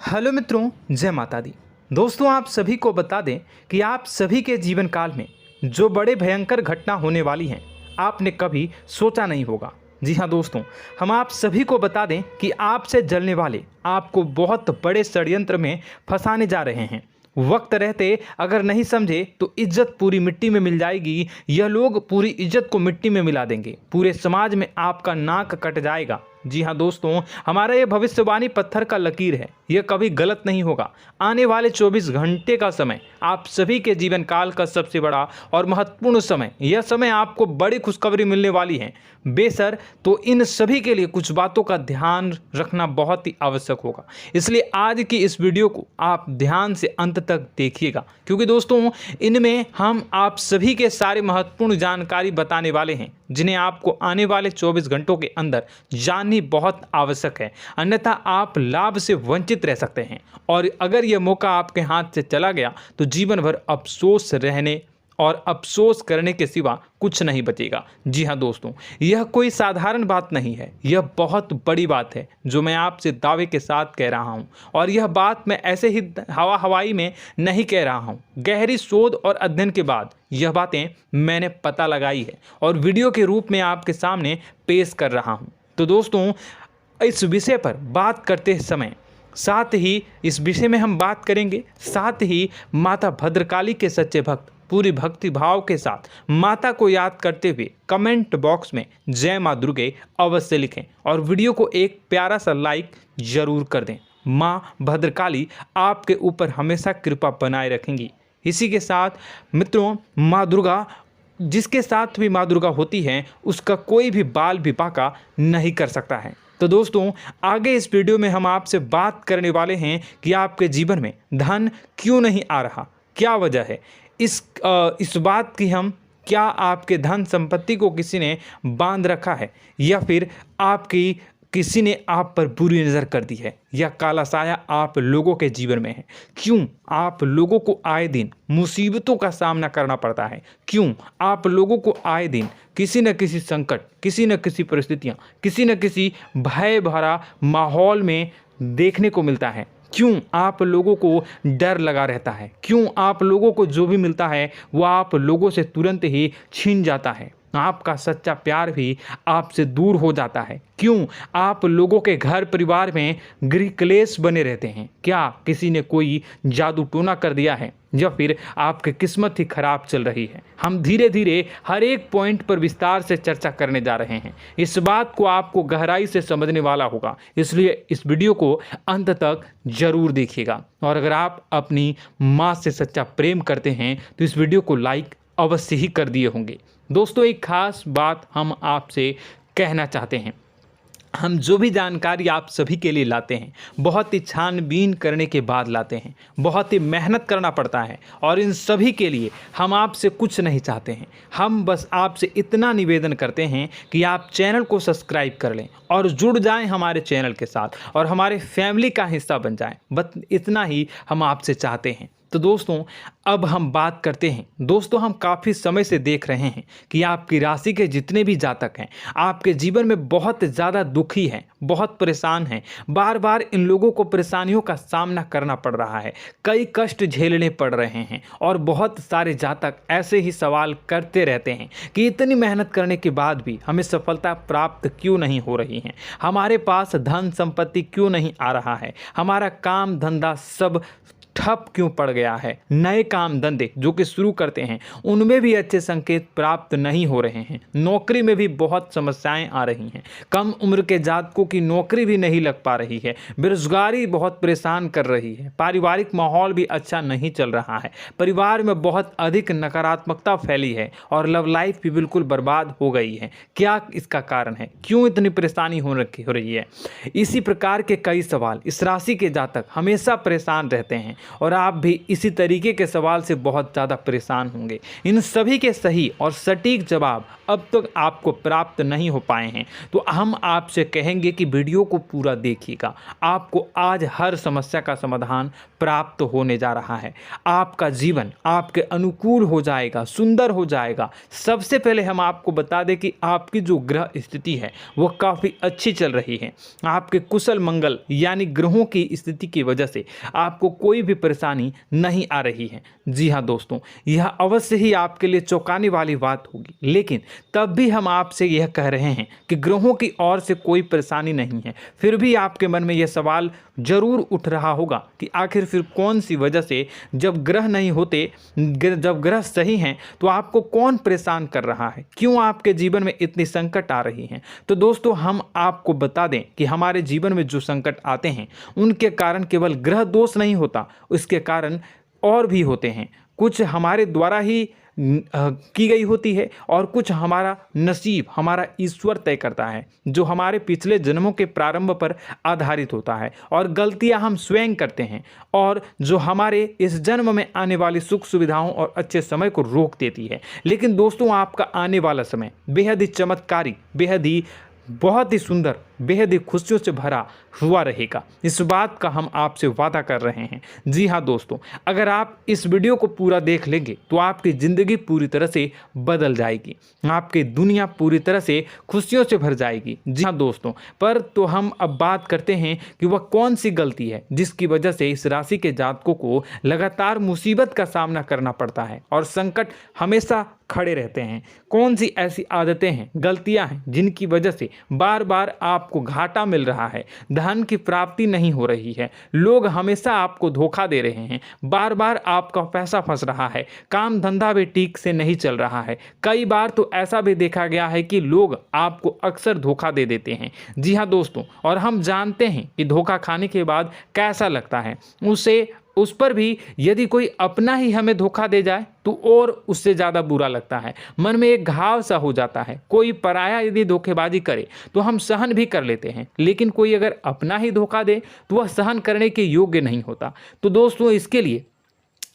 Hello मित्रों, जय माता दी। दोस्तों, आप सभी को बता दें कि आप सभी के जीवन काल में जो बड़े भयंकर घटना होने वाली हैं, आपने कभी सोचा नहीं होगा। जी हाँ दोस्तों, हम आप सभी को बता दें कि आपसे जलने वाले आपको बहुत बड़े षड्यंत्र में फंसाने जा रहे हैं। वक्त रहते अगर नहीं समझे तो इज्जत पूरी मिट्टी में मिल जाएगी। यह लोग पूरी इज्जत को मिट्टी में मिला देंगे। पूरे समाज में आपका नाक कट जाएगा। जी हाँ दोस्तों, हमारा ये भविष्यवाणी पत्थर का लकीर है, यह कभी गलत नहीं होगा। आने वाले 24 घंटे का समय आप सभी के जीवन काल का सबसे बड़ा और महत्वपूर्ण समय। यह समय आपको बड़ी खुशखबरी मिलने वाली है बेसर, तो इन सभी के लिए कुछ बातों का ध्यान रखना बहुत ही आवश्यक होगा। इसलिए आज की इस वीडियो को आप ध्यान से अंत तक देखिएगा, क्योंकि दोस्तों इनमें हम आप सभी के सारे महत्वपूर्ण जानकारी बताने वाले हैं, जिन्हें आपको आने वाले 24 घंटों के अंदर जाननी बहुत आवश्यक है। अन्यथा आप लाभ से वंचित रह सकते हैं, और अगर यह मौका आपके हाथ से चला गया तो जीवन भर अफसोस रहने और अफसोस करने के सिवा कुछ नहीं बचेगा। जी हाँ दोस्तों, यह कोई साधारण बात नहीं है, यह बहुत बड़ी बात है जो मैं आपसे दावे के साथ कह रहा हूँ। और यह बात मैं ऐसे ही हवाई में नहीं कह रहा हूँ। गहरी शोध और अध्ययन के बाद यह बातें मैंने पता लगाई है और वीडियो के रूप में आपके सामने पेश कर रहा हूँ। तो दोस्तों, इस विषय पर बात करते समय साथ ही इस विषय में हम बात करेंगे, साथ ही माता भद्रकाली के सच्चे भक्त पूरी भक्ति भाव के साथ माता को याद करते हुए कमेंट बॉक्स में जय माँ दुर्गे अवश्य लिखें और वीडियो को एक प्यारा सा लाइक जरूर कर दें। माँ भद्रकाली आपके ऊपर हमेशा कृपा बनाए रखेंगी। इसी के साथ मित्रों, माँ दुर्गा, जिसके साथ भी माँ दुर्गा होती हैं, उसका कोई भी बाल भी बांका नहीं कर सकता है। तो दोस्तों, आगे इस वीडियो में हम आपसे बात करने वाले हैं कि आपके जीवन में धन क्यों नहीं आ रहा, क्या वजह है इस बात की। हम क्या आपके धन संपत्ति को किसी ने बांध रखा है, या फिर आपकी किसी ने आप पर बुरी नज़र कर दी है, या काला साया आप लोगों के जीवन में है। क्यों आप लोगों को आए दिन मुसीबतों का सामना करना पड़ता है, क्यों आप लोगों को आए दिन किसी न किसी संकट, किसी न किसी परिस्थितियाँ, किसी न किसी भय भरा माहौल में देखने को मिलता है, क्यों आप लोगों को डर लगा रहता है, क्यों आप लोगों को जो भी मिलता है वो आप लोगों से तुरंत ही छीन जाता है, आपका सच्चा प्यार भी आपसे दूर हो जाता है, क्यों आप लोगों के घर परिवार में गृह क्लेश बने रहते हैं। क्या किसी ने कोई जादू टोना कर दिया है, या फिर आपकी किस्मत ही खराब चल रही है। हम धीरे धीरे हर एक पॉइंट पर विस्तार से चर्चा करने जा रहे हैं। इस बात को आपको गहराई से समझने वाला होगा, इसलिए इस वीडियो को अंत तक जरूर देखिएगा। और अगर आप अपनी माँ से सच्चा प्रेम करते हैं तो इस वीडियो को लाइक अवश्य ही कर दिए होंगे। दोस्तों, एक खास बात हम आपसे कहना चाहते हैं। हम जो भी जानकारी आप सभी के लिए लाते हैं, बहुत ही छानबीन करने के बाद लाते हैं, बहुत ही मेहनत करना पड़ता है, और इन सभी के लिए हम आपसे कुछ नहीं चाहते हैं। हम बस आपसे इतना निवेदन करते हैं कि आप चैनल को सब्सक्राइब कर लें और जुड़ जाएं हमारे चैनल के साथ और हमारे फैमिली का हिस्सा बन जाएं। बस इतना ही हम आपसे चाहते हैं। तो दोस्तों, अब हम बात करते हैं। दोस्तों, हम काफ़ी समय से देख रहे हैं कि आपकी राशि के जितने भी जातक हैं, आपके जीवन में बहुत ज़्यादा दुखी हैं, बहुत परेशान हैं। बार बार इन लोगों को परेशानियों का सामना करना पड़ रहा है, कई कष्ट झेलने पड़ रहे हैं, और बहुत सारे जातक ऐसे ही सवाल करते रहते हैं कि इतनी मेहनत करने के बाद भी हमें सफलता प्राप्त क्यों नहीं हो रही है, हमारे पास धन संपत्ति क्यों नहीं आ रहा है, हमारा काम धंधा सब ठप क्यों पड़ गया है, नए काम धंधे जो कि शुरू करते हैं उनमें भी अच्छे संकेत प्राप्त नहीं हो रहे हैं, नौकरी में भी बहुत समस्याएं आ रही हैं, कम उम्र के जातकों की नौकरी भी नहीं लग पा रही है, बेरोजगारी बहुत परेशान कर रही है, पारिवारिक माहौल भी अच्छा नहीं चल रहा है, परिवार में बहुत अधिक नकारात्मकता फैली है, और लव लाइफ भी बिल्कुल बर्बाद हो गई है। क्या इसका कारण है, क्यों इतनी परेशानी हो रही है? इसी प्रकार के कई सवाल इस राशि के जातक हमेशा परेशान रहते हैं, और आप भी इसी तरीके के सवाल से बहुत ज़्यादा परेशान होंगे। इन सभी के सही और सटीक जवाब अब तक आपको प्राप्त नहीं हो पाए हैं, तो हम आपसे कहेंगे कि वीडियो को पूरा देखिएगा। आपको आज हर समस्या का समाधान प्राप्त होने जा रहा है। आपका जीवन आपके अनुकूल हो जाएगा, सुंदर हो जाएगा। सबसे पहले हम आपको बता दें कि आपकी जो ग्रह स्थिति है वो काफ़ी अच्छी चल रही है। आपके कुशल मंगल यानी ग्रहों की स्थिति की वजह से आपको कोई भी परेशानी नहीं आ रही है। जी हाँ दोस्तों, यह अवश्य ही आपके लिए चौंकाने वाली बात होगी, लेकिन तब भी हम आपसे यह कह रहे हैं कि ग्रहों की ओर से कोई परेशानी नहीं है। फिर भी आपके मन में यह सवाल जरूर उठ रहा होगा कि आखिर फिर कौन सी वजह से, जब ग्रह नहीं होते, जब ग्रह सही हैं, तो आपको कौन परेशान कर रहा है, क्यों आपके जीवन में इतनी संकट आ रही हैं। तो दोस्तों, हम आपको बता दें कि हमारे जीवन में जो संकट आते हैं उनके कारण केवल ग्रह दोष नहीं होता, उसके कारण और भी होते हैं। कुछ हमारे द्वारा ही की गई होती है और कुछ हमारा नसीब, हमारा ईश्वर तय करता है, जो हमारे पिछले जन्मों के प्रारंभ पर आधारित होता है। और गलतियां हम स्वयं करते हैं और जो हमारे इस जन्म में आने वाली सुख सुविधाओं और अच्छे समय को रोक देती है। लेकिन दोस्तों, आपका आने वाला समय बेहद ही चमत्कारी, बेहद ही बहुत ही सुंदर, बेहद ही खुशियों से भरा हुआ रहेगा। इस बात का हम आपसे वादा कर रहे हैं। जी हाँ दोस्तों, अगर आप इस वीडियो को पूरा देख लेंगे तो आपकी ज़िंदगी पूरी तरह से बदल जाएगी, आपकी दुनिया पूरी तरह से खुशियों से भर जाएगी। जी हाँ दोस्तों, पर तो हम अब बात करते हैं कि वह कौन सी गलती है जिसकी वजह से इस राशि के जातकों को लगातार मुसीबत का सामना करना पड़ता है और संकट हमेशा खड़े रहते हैं। कौन सी ऐसी आदतें हैं, गलतियां हैं जिनकी वजह से बार बार आपको घाटा मिल रहा है, धन की प्राप्ति नहीं हो रही है, लोग हमेशा आपको धोखा दे रहे हैं, बार बार आपका पैसा फंस रहा है, काम धंधा भी ठीक से नहीं चल रहा है। कई बार तो ऐसा भी देखा गया है कि लोग आपको अक्सर धोखा दे देते हैं। जी हाँ दोस्तों, और हम जानते हैं कि धोखा खाने के बाद कैसा लगता है। उस पर भी यदि कोई अपना ही हमें धोखा दे जाए तो और उससे ज़्यादा बुरा लगता है, मन में एक घाव सा हो जाता है। कोई पराया यदि धोखेबाजी करे तो हम सहन भी कर लेते हैं, लेकिन कोई अगर अपना ही धोखा दे तो वह सहन करने के योग्य नहीं होता। तो दोस्तों, इसके लिए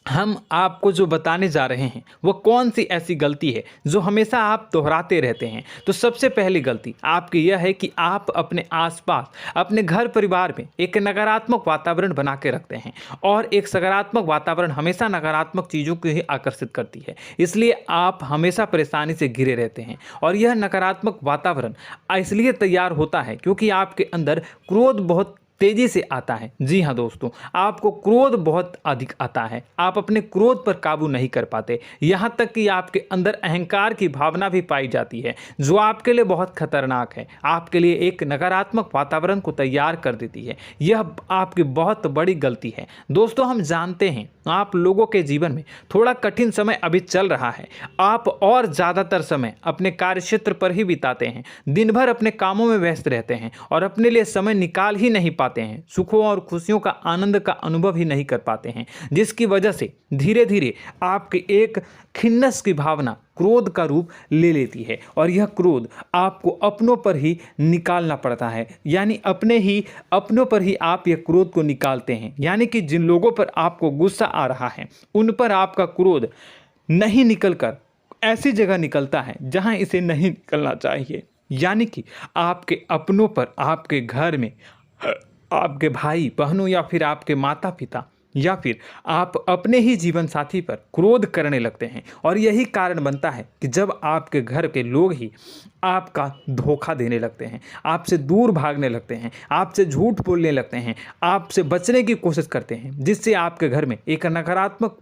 हम आपको जो बताने जा रहे हैं वो कौन सी ऐसी गलती है जो हमेशा आप दोहराते रहते हैं। तो सबसे पहली गलती आपकी यह है कि आप अपने आसपास, अपने घर परिवार में एक नकारात्मक वातावरण बना के रखते हैं, और एक सकारात्मक वातावरण हमेशा नकारात्मक चीज़ों को ही आकर्षित करती है। इसलिए आप हमेशा परेशानी से घिरे रहते हैं, और यह नकारात्मक वातावरण इसलिए तैयार होता है क्योंकि आपके अंदर क्रोध बहुत तेजी से आता है। जी हाँ दोस्तों, आपको क्रोध बहुत अधिक आता है, आप अपने क्रोध पर काबू नहीं कर पाते, यहाँ तक कि आपके अंदर अहंकार की भावना भी पाई जाती है, जो आपके लिए बहुत खतरनाक है, आपके लिए एक नकारात्मक वातावरण को तैयार कर देती है। यह आपकी बहुत बड़ी गलती है। दोस्तों, हम जानते हैं आप लोगों के जीवन में थोड़ा कठिन समय अभी चल रहा है। आप और ज़्यादातर समय अपने कार्यक्षेत्र पर ही बिताते हैं, दिन भर अपने कामों में व्यस्त रहते हैं और अपने लिए समय निकाल ही नहीं पाते हैं, सुखों और खुशियों का आनंद का अनुभव ही नहीं कर पाते हैं, जिसकी वजह से धीरे धीरे आपकी एक खिन्नस की भावना क्रोध का रूप ले लेती है, और यह क्रोध आपको अपनों पर ही निकालना पड़ता है। यानी अपनों पर ही आप यह क्रोध को निकालते हैं। यानी कि जिन लोगों पर आपको गुस्सा आ रहा है उन पर आपका क्रोध नहीं निकलकर ऐसी जगह निकलता है जहां इसे नहीं निकलना चाहिए। यानी कि आपके अपनों पर, आपके घर में आपके भाई बहनों या फिर आपके माता पिता या फिर आप अपने ही जीवन साथी पर क्रोध करने लगते हैं, और यही कारण बनता है कि जब आपके घर के लोग ही आपका धोखा देने लगते हैं, आपसे दूर भागने लगते हैं, आपसे झूठ बोलने लगते हैं, आपसे बचने की कोशिश करते हैं, जिससे आपके घर में एक नकारात्मक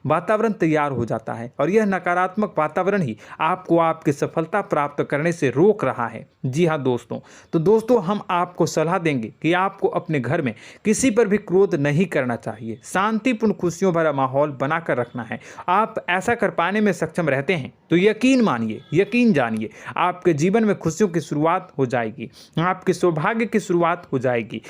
वातावरण तैयार हो जाता है, और यह नकारात्मक वातावरण ही आपको आपकी सफलता प्राप्त करने से रोक रहा है। जी हाँ दोस्तों, तो दोस्तों, हम आपको सलाह देंगे कि आपको अपने घर में किसी पर भी क्रोध नहीं करना चाहिए, शांतिपूर्ण खुशियों भरा माहौल बनाकर रखना है। आप ऐसा कर पाने में सक्षम रहते हैं तो यकीन मानिए, यकीन जानिए, आपके जीवन में खुशियों की शुरुआत हो जाएगी, आपके सौभाग्य की शुरुआत हो जाएगी।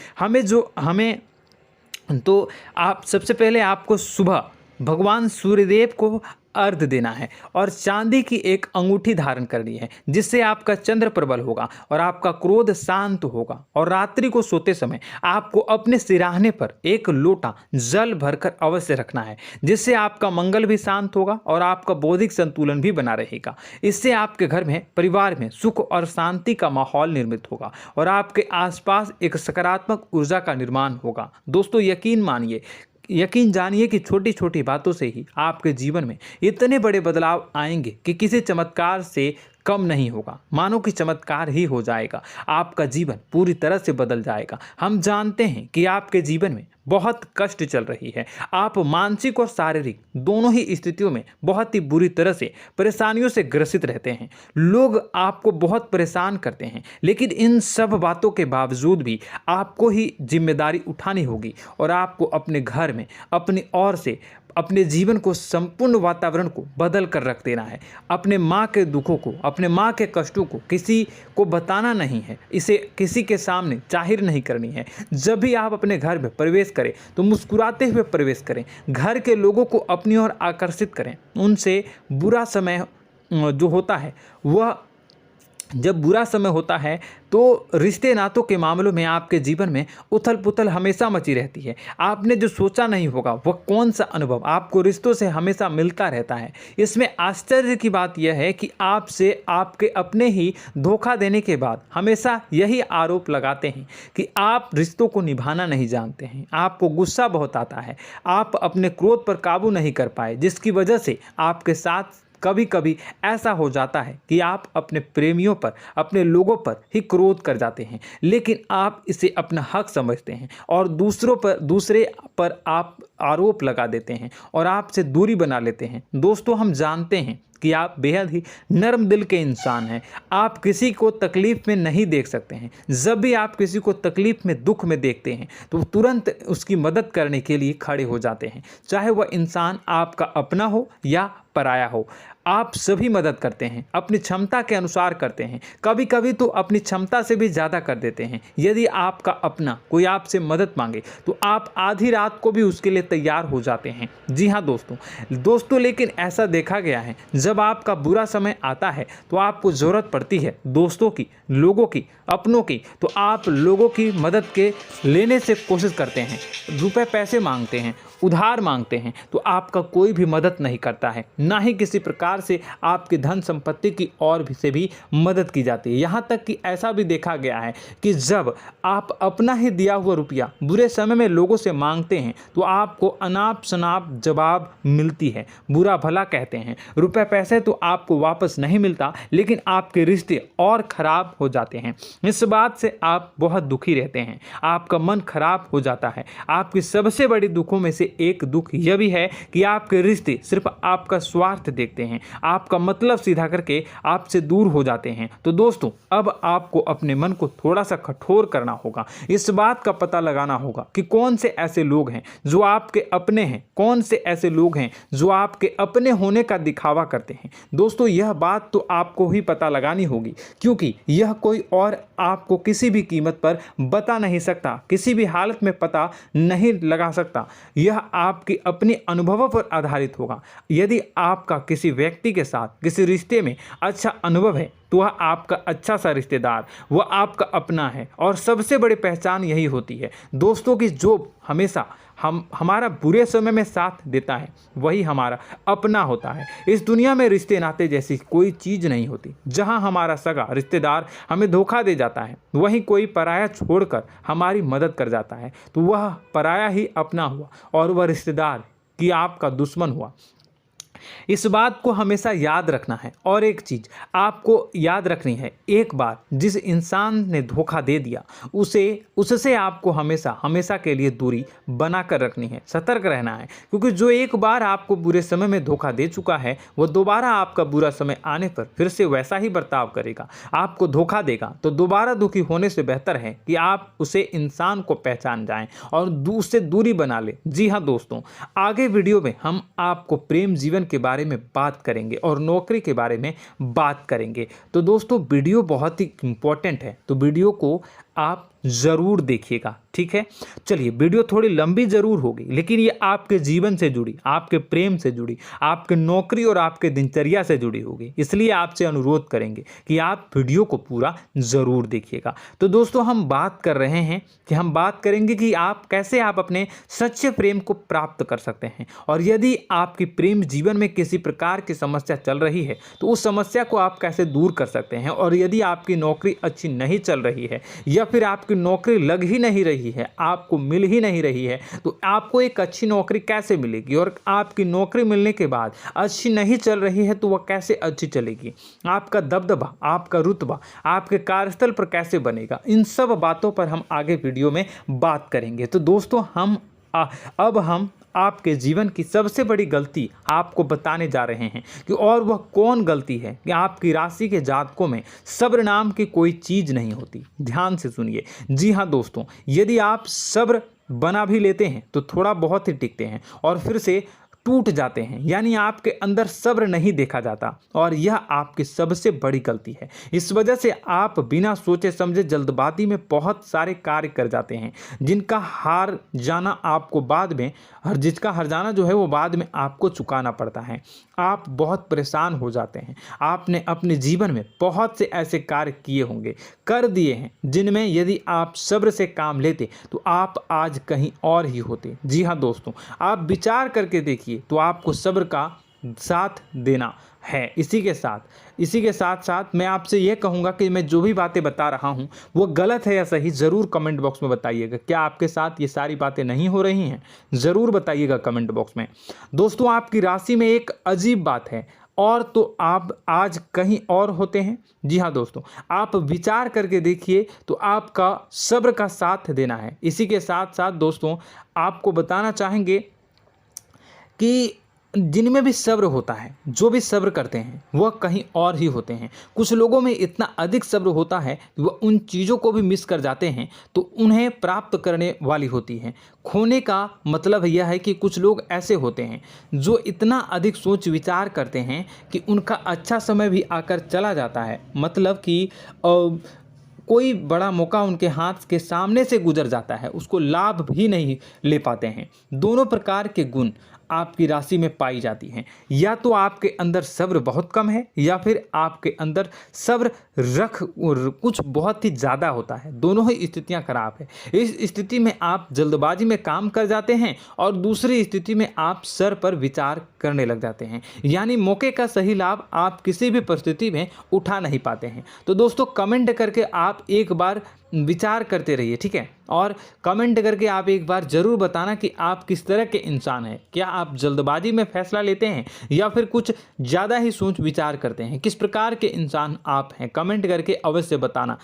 आप सबसे पहले आपको सुबह भगवान सूर्यदेव को अर्घ देना है और चांदी की एक अंगूठी धारण करनी है, जिससे आपका चंद्र प्रबल होगा और आपका क्रोध शांत होगा। और रात्रि को सोते समय आपको अपने सिराहने पर एक लोटा जल भरकर अवश्य रखना है, जिससे आपका मंगल भी शांत होगा और आपका बौद्धिक संतुलन भी बना रहेगा। इससे आपके घर में, परिवार में सुख और शांति का माहौल निर्मित होगा और आपके आसपास एक सकारात्मक ऊर्जा का निर्माण होगा। दोस्तों यकीन जानिए कि छोटी छोटी बातों से ही आपके जीवन में इतने बड़े बदलाव आएंगे कि किसी चमत्कार से कम नहीं होगा। मानो कि चमत्कार ही हो जाएगा, आपका जीवन पूरी तरह से बदल जाएगा। हम जानते हैं कि आपके जीवन में बहुत कष्ट चल रही है, आप मानसिक और शारीरिक दोनों ही स्थितियों में बहुत ही बुरी तरह से परेशानियों से ग्रसित रहते हैं। लोग आपको बहुत परेशान करते हैं, लेकिन इन सब बातों के बावजूद भी आपको ही जिम्मेदारी उठानी होगी और आपको अपने घर में अपनी ओर से अपने जीवन को, संपूर्ण वातावरण को बदल कर रख देना है। अपने माँ के दुखों को, अपने माँ के कष्टों को किसी को बताना नहीं है, इसे किसी के सामने जाहिर नहीं करनी है। जब भी आप अपने घर में प्रवेश करें तो मुस्कुराते हुए प्रवेश करें, घर के लोगों को अपनी ओर आकर्षित करें। उनसे बुरा समय जो होता है वह जब बुरा समय होता है तो रिश्ते नातों के मामलों में आपके जीवन में उथल पुथल हमेशा मची रहती है। आपने जो सोचा नहीं होगा वह कौन सा अनुभव आपको रिश्तों से हमेशा मिलता रहता है। इसमें आश्चर्य की बात यह है कि आपसे आपके अपने ही धोखा देने के बाद हमेशा यही आरोप लगाते हैं कि आप रिश्तों को निभाना नहीं जानते हैं, आपको गुस्सा बहुत आता है, आप अपने क्रोध पर काबू नहीं कर पाए, जिसकी वजह से आपके साथ कभी कभी ऐसा हो जाता है कि आप अपने प्रेमियों पर, अपने लोगों पर ही क्रोध कर जाते हैं, लेकिन आप इसे अपना हक समझते हैं और दूसरे पर आप आरोप लगा देते हैं और आपसे दूरी बना लेते हैं। दोस्तों, हम जानते हैं कि आप बेहद ही नर्म दिल के इंसान हैं। आप किसी को तकलीफ में नहीं देख सकते हैं। जब भी आप किसी को तकलीफ में, दुख में देखते हैं तो तुरंत उसकी मदद करने के लिए खड़े हो जाते हैं, चाहे वह इंसान आपका अपना हो या पराया हो। आप सभी मदद करते हैं, अपनी क्षमता के अनुसार करते हैं, कभी कभी तो अपनी क्षमता से भी ज़्यादा कर देते हैं। यदि आपका अपना कोई आपसे मदद मांगे तो आप आधी रात को भी उसके लिए तैयार हो जाते हैं। जी हाँ दोस्तों, लेकिन ऐसा देखा गया है, जब आपका बुरा समय आता है तो आपको ज़रूरत पड़ती है दोस्तों की, लोगों की, अपनों की, तो आप लोगों की मदद के लेने से कोशिश करते हैं, रुपए पैसे मांगते हैं, उधार मांगते हैं, तो आपका कोई भी मदद नहीं करता है, ना ही किसी प्रकार से आपकी धन संपत्ति की ओर भी से भी मदद की जाती है। यहाँ तक कि ऐसा भी देखा गया है कि जब आप अपना ही दिया हुआ रुपया बुरे समय में लोगों से मांगते हैं तो आपको अनाप शनाप जवाब मिलती है, बुरा भला कहते हैं। रुपए पैसे तो आपको वापस नहीं मिलता, लेकिन आपके रिश्ते और खराब हो जाते हैं। इस बात से आप बहुत दुखी रहते हैं, आपका मन खराब हो जाता है। आपकी सबसे बड़ी दुखों में से एक दुख यह भी है कि आपके रिश्ते सिर्फ आपका स्वार्थ देखते हैं, आपका मतलब सीधा करके आपसे दूर हो जाते हैं। तो दोस्तों, अब आपको अपने मन को थोड़ा सा कठोर करना होगा, इस बात का पता लगाना होगा कि कौन से ऐसे लोग हैं जो आपके अपने हैं, कौन से ऐसे लोग हैं जो आपके अपने होने का दिखावा करते हैं। दोस्तों, यह बात तो आपको ही पता लगानी होगी, क्योंकि यह कोई और आपको किसी भी कीमत पर बता नहीं सकता, किसी भी हालत में पता नहीं लगा सकता। यह आपके अपने अनुभवों पर आधारित होगा। यदि आपका किसी व्यक्ति के साथ किसी रिश्ते में अच्छा अनुभव है तो वह आपका अच्छा सा रिश्तेदार, वह आपका अपना है। और सबसे बड़ी पहचान यही होती है दोस्तों की जो हमेशा हमारा बुरे समय में साथ देता है वही हमारा अपना होता है। इस दुनिया में रिश्ते नाते जैसी कोई चीज़ नहीं होती। जहां हमारा सगा रिश्तेदार हमें धोखा दे जाता है, वहीं कोई पराया छोड़कर हमारी मदद कर जाता है, तो वह पराया ही अपना हुआ और वह रिश्तेदार की आपका दुश्मन हुआ। इस बात को हमेशा याद रखना है। और एक चीज़ आपको याद रखनी है, एक बार जिस इंसान ने धोखा दे दिया उससे आपको हमेशा के लिए दूरी बना कर रखनी है, सतर्क रहना है। क्योंकि जो एक बार आपको बुरे समय में धोखा दे चुका है वो दोबारा आपका बुरा समय आने पर फिर से वैसा ही बर्ताव करेगा, आपको धोखा देगा। तो दोबारा दुखी होने से बेहतर है कि आप उसे इंसान को पहचान जाएं और उससे दूरी बना लें। जी हाँ दोस्तों, आगे वीडियो में हम आपको प्रेम जीवन के बारे में बात करेंगे और नौकरी के बारे में बात करेंगे। तो दोस्तों, वीडियो बहुत ही इम्पोर्टेंट है, तो वीडियो को आप ज़रूर देखिएगा, ठीक है। चलिए, वीडियो थोड़ी लंबी ज़रूर होगी, लेकिन ये आपके जीवन से जुड़ी, आपके प्रेम से जुड़ी, आपके नौकरी और आपके दिनचर्या से जुड़ी होगी, इसलिए आपसे अनुरोध करेंगे कि आप वीडियो को पूरा ज़रूर देखिएगा। तो दोस्तों, हम बात कर रहे हैं कि हम बात करेंगे कि आप कैसे आप अपने सच्चे प्रेम को प्राप्त कर सकते हैं, और यदि आपकी प्रेम जीवन में किसी प्रकार की समस्या चल रही है तो उस समस्या को आप कैसे दूर कर सकते हैं, और यदि आपकी नौकरी अच्छी नहीं चल रही है या फिर आपकी नौकरी लग ही नहीं रही है, आपको मिल ही नहीं रही है, तो आपको एक अच्छी नौकरी कैसे मिलेगी, और आपकी नौकरी मिलने के बाद अच्छी नहीं चल रही है तो वह कैसे अच्छी चलेगी, आपका दबदबा, आपका रुतबा आपके कार्यस्थल पर कैसे बनेगा, इन सब बातों पर हम आगे वीडियो में बात करेंगे। तो दोस्तों, अब हम आपके जीवन की सबसे बड़ी गलती आपको बताने जा रहे हैं कि और वह कौन गलती है कि आपकी राशि के जातकों में सब्र नाम की कोई चीज़ नहीं होती। ध्यान से सुनिए। जी हाँ दोस्तों, यदि आप सब्र बना भी लेते हैं तो थोड़ा बहुत ही टिकते हैं और फिर से टूट जाते हैं, यानी आपके अंदर सब्र नहीं देखा जाता, और यह आपकी सबसे बड़ी गलती है। इस वजह से आप बिना सोचे समझे जल्दबाजी में बहुत सारे कार्य कर जाते हैं, जिसका हार जाना जो है वो बाद में आपको चुकाना पड़ता है। आप बहुत परेशान हो जाते हैं। आपने अपने जीवन में बहुत से ऐसे कार्य किए होंगे, कर दिए हैं, जिनमें यदि आप सब्र से काम लेते तो आप आज कहीं और ही होते। जी हाँ दोस्तों, आप विचार करके देखिए तो आपको सब्र का साथ देना है। इसी के साथ साथ मैं आपसे यह कहूँगा कि मैं जो भी बातें बता रहा हूँ वो गलत है या सही, ज़रूर कमेंट बॉक्स में बताइएगा। क्या आपके साथ ये सारी बातें नहीं हो रही हैं? ज़रूर बताइएगा कमेंट बॉक्स में। दोस्तों, आपकी राशि में एक अजीब बात है, और तो आप आज कहीं और होते हैं। जी हाँ दोस्तों, आप विचार करके देखिए तो आपका सब्र का साथ देना है। इसी के साथ साथ दोस्तों, आपको बताना चाहेंगे कि जिनमें भी सब्र होता है, जो भी सब्र करते हैं वह कहीं और ही होते हैं। कुछ लोगों में इतना अधिक सब्र होता है कि वह उन चीज़ों को भी मिस कर जाते हैं तो उन्हें प्राप्त करने वाली होती हैं। खोने का मतलब यह है कि कुछ लोग ऐसे होते हैं जो इतना अधिक सोच विचार करते हैं कि उनका अच्छा समय भी आकर चला जाता है, मतलब कि कोई बड़ा मौका उनके हाथ के सामने से गुजर जाता है, उसको लाभ भी नहीं ले पाते हैं। दोनों प्रकार के गुण आपकी राशि में पाई जाती हैं। या तो आपके अंदर सब्र बहुत कम है, या फिर आपके अंदर सब्र कुछ बहुत ही ज़्यादा होता है। दोनों ही स्थितियां खराब है। इस स्थिति में आप जल्दबाजी में काम कर जाते हैं, और दूसरी स्थिति में आप सर पर विचार करने लग जाते हैं, यानी मौके का सही लाभ आप किसी भी परिस्थिति में उठा नहीं पाते हैं। तो दोस्तों, कमेंट करके आप एक बार विचार करते रहिए, ठीक है, और कमेंट करके आप एक बार ज़रूर बताना कि आप किस तरह के इंसान हैं। क्या आप जल्दबाजी में फैसला लेते हैं या फिर कुछ ज़्यादा ही सोच विचार करते हैं? किस प्रकार के इंसान आप हैं? कमेंट करके अवश्य बताना।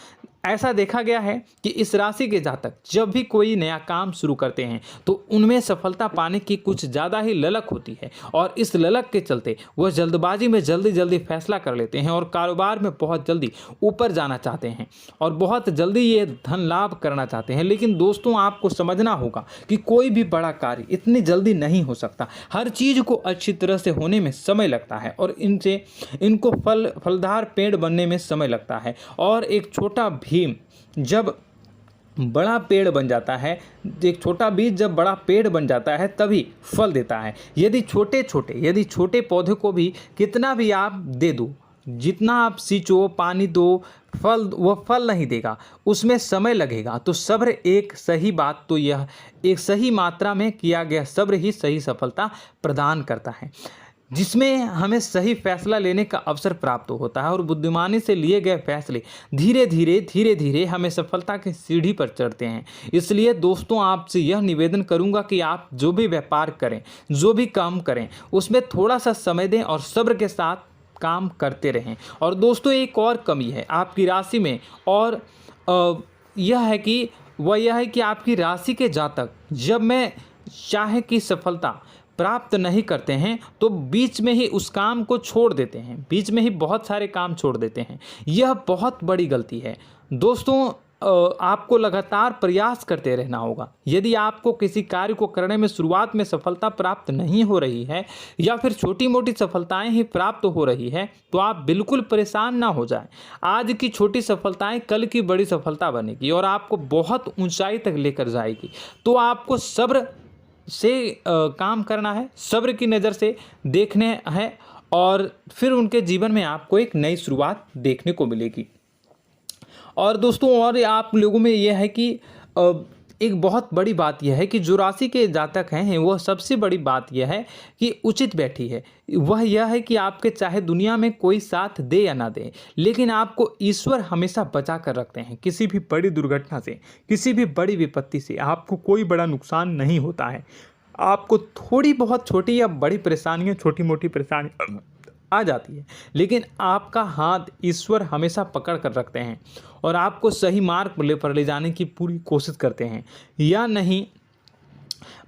ऐसा देखा गया है कि इस राशि के जातक जब भी कोई नया काम शुरू करते हैं तो उनमें सफलता पाने की कुछ ज़्यादा ही ललक होती है, और इस ललक के चलते वह जल्दबाजी में जल्दी फैसला कर लेते हैं और कारोबार में बहुत जल्दी ऊपर जाना चाहते हैं और बहुत जल्दी ये धन लाभ करना चाहते हैं। लेकिन दोस्तों, आपको समझना होगा कि कोई भी बड़ा कार्य इतनी जल्दी नहीं हो सकता। हर चीज़ को अच्छी तरह से होने में समय लगता है, और इनको फलदार पेड़ बनने में समय लगता है। और एक छोटा भीम जब बड़ा पेड़ बन जाता है, एक छोटा बीज जब बड़ा पेड़ बन जाता है तभी फल देता है। यदि छोटे पौधे को भी कितना भी आप दे दो, जितना आप सींचो, पानी दो, वह फल नहीं देगा, उसमें समय लगेगा। तो सब्र एक सही बात, तो यह एक सही मात्रा में किया गया सब्र ही सही सफलता प्रदान करता है, जिसमें हमें सही फैसला लेने का अवसर प्राप्त होता है, और बुद्धिमानी से लिए गए फैसले धीरे धीरे हमें सफलता की सीढ़ी पर चढ़ते हैं। इसलिए दोस्तों, आपसे यह निवेदन करूंगा कि आप जो भी व्यापार करें, जो भी काम करें, उसमें थोड़ा सा समय दें और सब्र के साथ काम करते रहें। और दोस्तों, एक और कमी है आपकी राशि में, और यह है कि आपकी राशि के जातक जब में चाहे कि सफलता प्राप्त नहीं करते हैं तो बीच में ही उस काम को छोड़ देते हैं, बीच में ही बहुत सारे काम छोड़ देते हैं। यह बहुत बड़ी गलती है दोस्तों। आपको लगातार प्रयास करते रहना होगा। यदि आपको किसी कार्य को करने में शुरुआत में सफलता प्राप्त नहीं हो रही है या फिर छोटी मोटी सफलताएं ही प्राप्त हो रही है तो आप बिल्कुल परेशान ना हो जाएं। आज की छोटी सफलताएं कल की बड़ी सफलता बनेगी और आपको बहुत ऊंचाई तक लेकर जाएगी। तो आपको सब्र से काम करना है, सब्र की नज़र से देखने हैं और फिर उनके जीवन में आपको एक नई शुरुआत देखने को मिलेगी। और दोस्तों और आप लोगों में यह है कि एक बहुत बड़ी बात यह है कि जो राशि के जातक हैं वह सबसे बड़ी बात यह है कि उचित बैठी है। वह यह है कि आपके चाहे दुनिया में कोई साथ दे या ना दे, लेकिन आपको ईश्वर हमेशा बचा कर रखते हैं। किसी भी बड़ी दुर्घटना से, किसी भी बड़ी विपत्ति से आपको कोई बड़ा नुकसान नहीं होता है। आपको थोड़ी बहुत छोटी या बड़ी परेशानियाँ, छोटी मोटी परेशानी आ जाती है, लेकिन आपका हाथ ईश्वर हमेशा पकड़ कर रखते हैं और आपको सही मार्ग पर ले जाने की पूरी कोशिश करते हैं। या नहीं,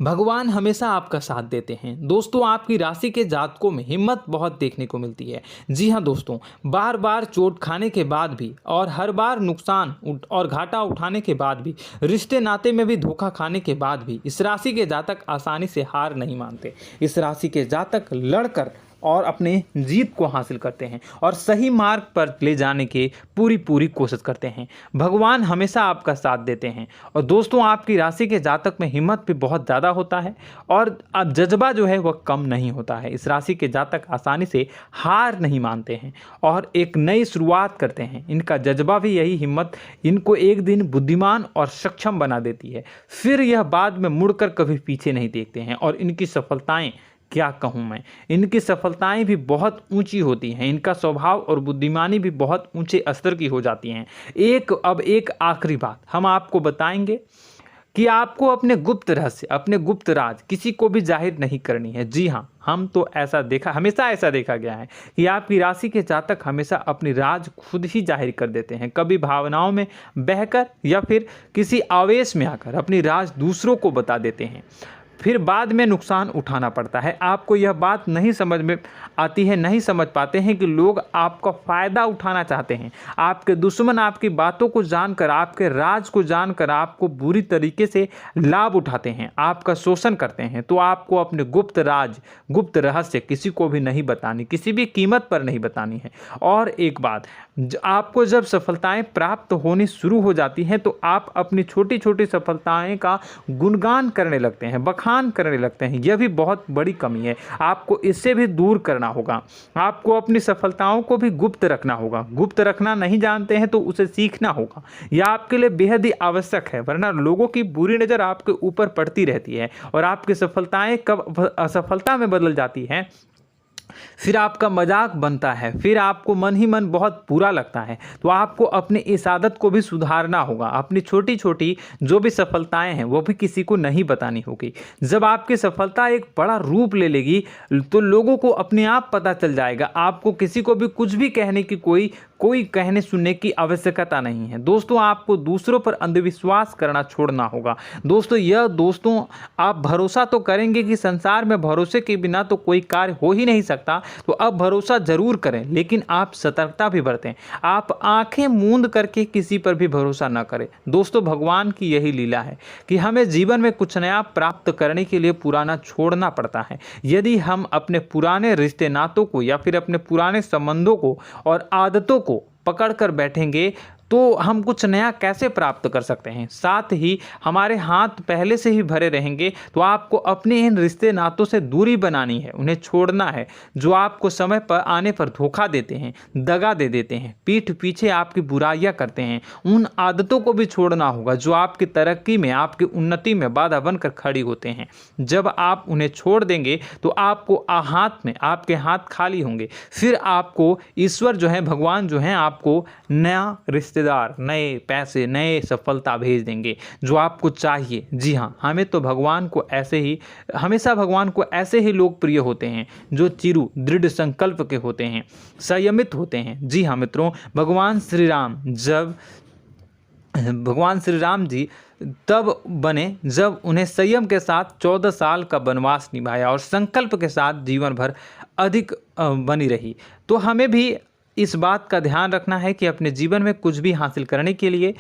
भगवान हमेशा आपका साथ देते हैं। दोस्तों आपकी राशि के जातकों में हिम्मत बहुत देखने को मिलती है। जी हाँ दोस्तों, बार बार चोट खाने के बाद भी और हर बार नुकसान और घाटा उठाने के बाद भी, रिश्ते नाते में भी धोखा खाने के बाद भी इस राशि के जातक आसानी से हार नहीं मानते। इस राशि के जातक लड़कर और अपने जीत को हासिल करते हैं और सही मार्ग पर ले जाने की पूरी कोशिश करते हैं। भगवान हमेशा आपका साथ देते हैं। और दोस्तों आपकी राशि के जातक में हिम्मत भी बहुत ज़्यादा होता है और अब जज्बा जो है वह कम नहीं होता है। इस राशि के जातक आसानी से हार नहीं मानते हैं और एक नई शुरुआत करते हैं। इनका जज्बा भी, यही हिम्मत इनको एक दिन बुद्धिमान और सक्षम बना देती है। फिर यह बाद में मुड़कर कभी पीछे नहीं देखते हैं और इनकी सफलताएं, क्या कहूँ मैं, इनकी सफलताएं भी बहुत ऊंची होती हैं। इनका स्वभाव और बुद्धिमानी भी बहुत ऊंचे स्तर की हो जाती हैं। अब एक आखिरी बात हम आपको बताएंगे कि आपको अपने गुप्त रहस्य, अपने गुप्त राज किसी को भी जाहिर नहीं करनी है। जी हाँ, हम तो हमेशा ऐसा देखा गया है कि आपकी राशि के जातक हमेशा अपनी राज खुद ही जाहिर कर देते हैं। कभी भावनाओं में बहकर या फिर किसी आवेश में आकर अपनी राज दूसरों को बता देते हैं, फिर बाद में नुकसान उठाना पड़ता है। आपको यह बात नहीं समझ में आती है, नहीं समझ पाते हैं कि लोग आपका फ़ायदा उठाना चाहते हैं। आपके दुश्मन आपकी बातों को जानकर, आपके राज को जानकर आपको बुरी तरीके से लाभ उठाते हैं, आपका शोषण करते हैं। तो आपको अपने गुप्त राज, गुप्त रहस्य किसी को भी नहीं बतानी, किसी भी कीमत पर नहीं बतानी है। और एक बात, आपको जब सफलताएं प्राप्त होनी शुरू हो जाती हैं तो आप अपनी छोटी छोटी सफलताएं का गुणगान करने लगते हैं, बखान करने लगते हैं। यह भी बहुत बड़ी कमी है, आपको इससे भी दूर करना होगा। आपको अपनी सफलताओं को भी गुप्त रखना होगा। गुप्त रखना नहीं जानते हैं तो उसे सीखना होगा। यह आपके लिए बेहद ही आवश्यक है, वरना लोगों की बुरी नज़र आपके ऊपर पड़ती रहती है और आपकी सफलताएं कब असफलता में बदल जाती हैं, फिर आपका मजाक बनता है, फिर आपको मन ही मन बहुत बुरा लगता है। तो आपको अपनी इस आदत को भी सुधारना होगा। अपनी छोटी छोटी जो भी सफलताएं हैं वो भी किसी को नहीं बतानी होगी। जब आपकी सफलता एक बड़ा रूप ले लेगी तो लोगों को अपने आप पता चल जाएगा। आपको किसी को भी कुछ भी कहने की कोई कहने सुनने की आवश्यकता नहीं है। दोस्तों आपको दूसरों पर अंधविश्वास करना छोड़ना होगा। दोस्तों आप भरोसा तो करेंगे कि संसार में भरोसे के बिना तो कोई कार्य हो ही नहीं सकता, तो अब भरोसा जरूर करें, लेकिन आप सतर्कता भी बरतें। आप आंखें मूंद करके किसी पर भी भरोसा न करें। दोस्तों भगवान की यही लीला है कि हमें जीवन में कुछ नया प्राप्त करने के लिए पुराना छोड़ना पड़ता है। यदि हम अपने पुराने रिश्ते नातों को या फिर अपने पुराने संबंधों को और आदतों को पकड़ कर बैठेंगे तो हम कुछ नया कैसे प्राप्त कर सकते हैं। साथ ही हमारे हाथ पहले से ही भरे रहेंगे। तो आपको अपने इन रिश्ते नातों से दूरी बनानी है, उन्हें छोड़ना है। जो आपको समय पर आने पर धोखा देते हैं, दगा दे देते हैं, पीठ पीछे आपकी बुराइयां करते हैं, उन आदतों को भी छोड़ना होगा जो आपकी तरक्की में, आपकी उन्नति में बाधा बनकर खड़ी होते हैं। जब आप उन्हें छोड़ देंगे तो आपके हाथ खाली होंगे। फिर आपको ईश्वर जो है, भगवान जो है, आपको नया रिश्तेदार, नए पैसे, नए सफलता भेज देंगे जो आपको चाहिए। जी हाँ, हमेशा भगवान को ऐसे ही लोग प्रिय होते हैं जो चिरु दृढ़ संकल्प के होते हैं, संयमित होते हैं। जी हाँ मित्रों, भगवान श्री राम जी तब बने जब उन्हें संयम के साथ 14 साल का वनवास निभाया और संकल्प के साथ जीवन भर अधिक बनी रही। तो हमें भी इस बात का ध्यान रखना है कि अपने जीवन में कुछ भी हासिल करने के लिए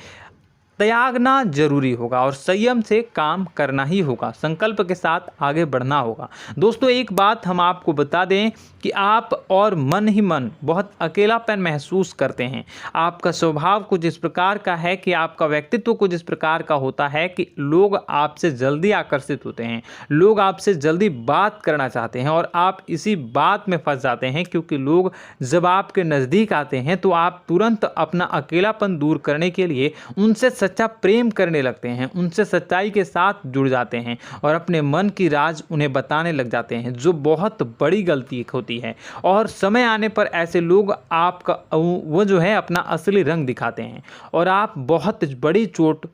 त्यागना जरूरी होगा और संयम से काम करना ही होगा, संकल्प के साथ आगे बढ़ना होगा। दोस्तों एक बात हम आपको बता दें कि आप और मन ही मन बहुत अकेलापन महसूस करते हैं। आपका स्वभाव कुछ इस प्रकार का है कि आपका व्यक्तित्व कुछ इस प्रकार का होता है कि लोग आपसे जल्दी आकर्षित होते हैं, लोग आपसे जल्दी बात करना चाहते हैं और आप इसी बात में फंस जाते हैं, क्योंकि लोग जब आपके नज़दीक आते हैं तो आप तुरंत अपना अकेलापन दूर करने के लिए उनसे सच्चा प्रेम करने लगते हैं, उनसे सच्चाई के साथ जुड़ जाते हैं और अपने मन की राज उन्हें बताने लग जाते हैं, जो बहुत बड़ी गलती होती है। और समय आने पर ऐसे लोग आपका वो जो है अपना असली रंग दिखाते हैं और आप बहुत बड़ी चोट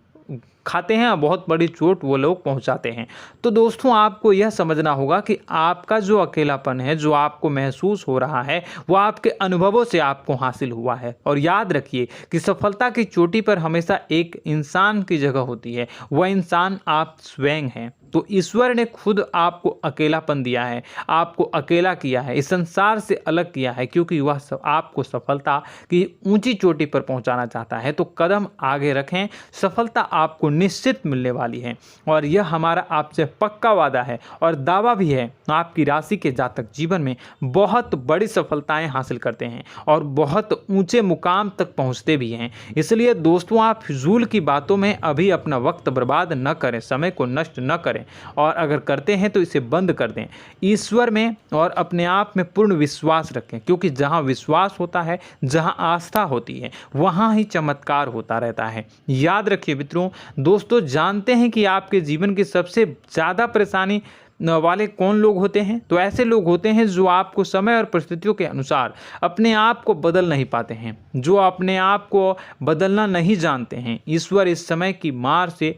खाते हैं और बहुत बड़ी चोट वो लोग पहुंचाते हैं। तो दोस्तों आपको यह समझना होगा कि आपका जो अकेलापन है, जो आपको महसूस हो रहा है, वो आपके अनुभवों से आपको हासिल हुआ है। और याद रखिए कि सफलता की चोटी पर हमेशा एक इंसान की जगह होती है, वह इंसान आप स्वयं हैं। तो ईश्वर ने खुद आपको अकेलापन दिया है, आपको अकेला किया है, इस संसार से अलग किया है, क्योंकि वह आपको सफलता की ऊंची चोटी पर पहुंचाना चाहता है। तो कदम आगे रखें, सफलता आपको निश्चित मिलने वाली है और यह हमारा आपसे पक्का वादा है और दावा भी है। आपकी राशि के जातक जीवन में बहुत बड़ी सफलताएं हासिल करते हैं और बहुत ऊंचे मुकाम तक पहुंचते भी हैं। इसलिए दोस्तों आप फिजूल की बातों में अभी अपना वक्त बर्बाद न करें, समय को नष्ट न करें और अगर करते हैं तो इसे बंद कर दें। ईश्वर में और अपने आप में पूर्ण विश्वास रखें, क्योंकि जहां विश्वास होता है, जहां आस्था होती है, वहां ही चमत्कार होता रहता है। याद रखिए मित्रों, दोस्तों जानते हैं कि आपके जीवन की सबसे ज़्यादा परेशानी वाले कौन लोग होते हैं? तो ऐसे लोग होते हैं जो आपको समय और परिस्थितियों के अनुसार अपने आप को बदल नहीं पाते हैं, जो अपने आप को बदलना नहीं जानते हैं। ईश्वर इस समय की मार से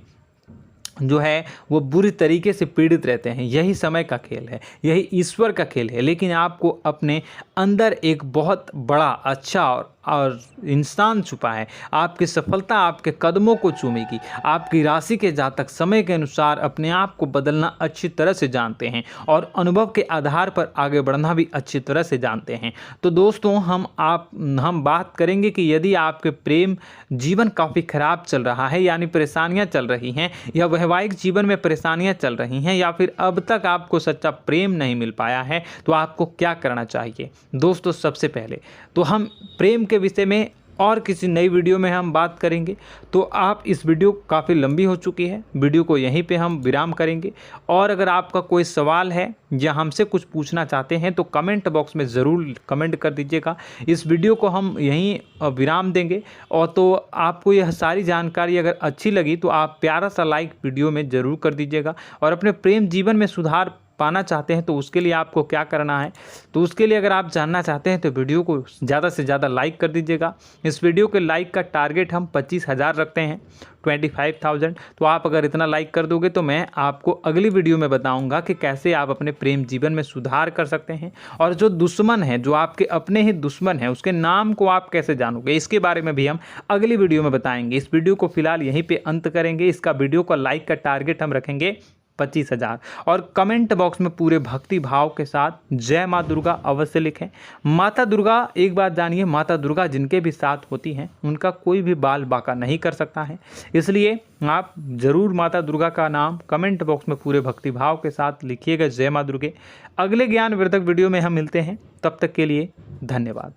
जो है वो बुरी तरीके से पीड़ित रहते हैं। यही समय का खेल है, यही ईश्वर का खेल है। लेकिन आपको अपने अंदर एक बहुत बड़ा अच्छा और इंसान छुपा है। आपकी सफलता आपके कदमों को चूमेगी। आपकी राशि के जातक समय के अनुसार अपने आप को बदलना अच्छी तरह से जानते हैं और अनुभव के आधार पर आगे बढ़ना भी अच्छी तरह से जानते हैं। तो दोस्तों हम बात करेंगे कि यदि आपके प्रेम जीवन काफ़ी खराब चल रहा है, यानी परेशानियां चल रही हैं, या वैवाहिक जीवन में परेशानियां चल रही हैं, या फिर अब तक आपको सच्चा प्रेम नहीं मिल पाया है, तो आपको क्या करना चाहिए? दोस्तों सबसे पहले तो हम प्रेम के विषय में और किसी नई वीडियो में हम बात करेंगे। तो आप इस वीडियो काफ़ी लंबी हो चुकी है, वीडियो को यहीं पे हम विराम करेंगे। और अगर आपका कोई सवाल है या हमसे कुछ पूछना चाहते हैं तो कमेंट बॉक्स में ज़रूर कमेंट कर दीजिएगा। इस वीडियो को हम यहीं विराम देंगे। और तो आपको यह सारी जानकारी अगर अच्छी लगी तो आप प्यारा सा लाइक वीडियो में ज़रूर कर दीजिएगा। और अपने प्रेम जीवन में सुधार पाना चाहते हैं तो उसके लिए आपको क्या करना है, तो उसके लिए अगर आप जानना चाहते हैं तो वीडियो को ज़्यादा से ज़्यादा लाइक कर दीजिएगा। इस वीडियो के लाइक का टारगेट हम 25,000 रखते हैं, 25,000। तो आप अगर इतना लाइक कर दोगे तो मैं आपको अगली वीडियो में बताऊंगा कि कैसे आप अपने प्रेम जीवन में सुधार कर सकते हैं। और जो दुश्मन है, जो आपके अपने ही दुश्मन है, उसके नाम को आप कैसे जानोगे, इसके बारे में भी हम अगली वीडियो में बताएंगे। इस वीडियो को फिलहाल यहीं पर अंत करेंगे। इसका वीडियो का लाइक का टारगेट हम रखेंगे 25,000। और कमेंट बॉक्स में पूरे भक्ति भाव के साथ जय माँ दुर्गा अवश्य लिखें। माता दुर्गा, एक बात जानिए, माता दुर्गा जिनके भी साथ होती हैं उनका कोई भी बाल बाका नहीं कर सकता है। इसलिए आप जरूर माता दुर्गा का नाम कमेंट बॉक्स में पूरे भक्ति भाव के साथ लिखिएगा, जय माँ दुर्गे। अगले ज्ञानवर्धक वीडियो में हम मिलते हैं, तब तक के लिए धन्यवाद।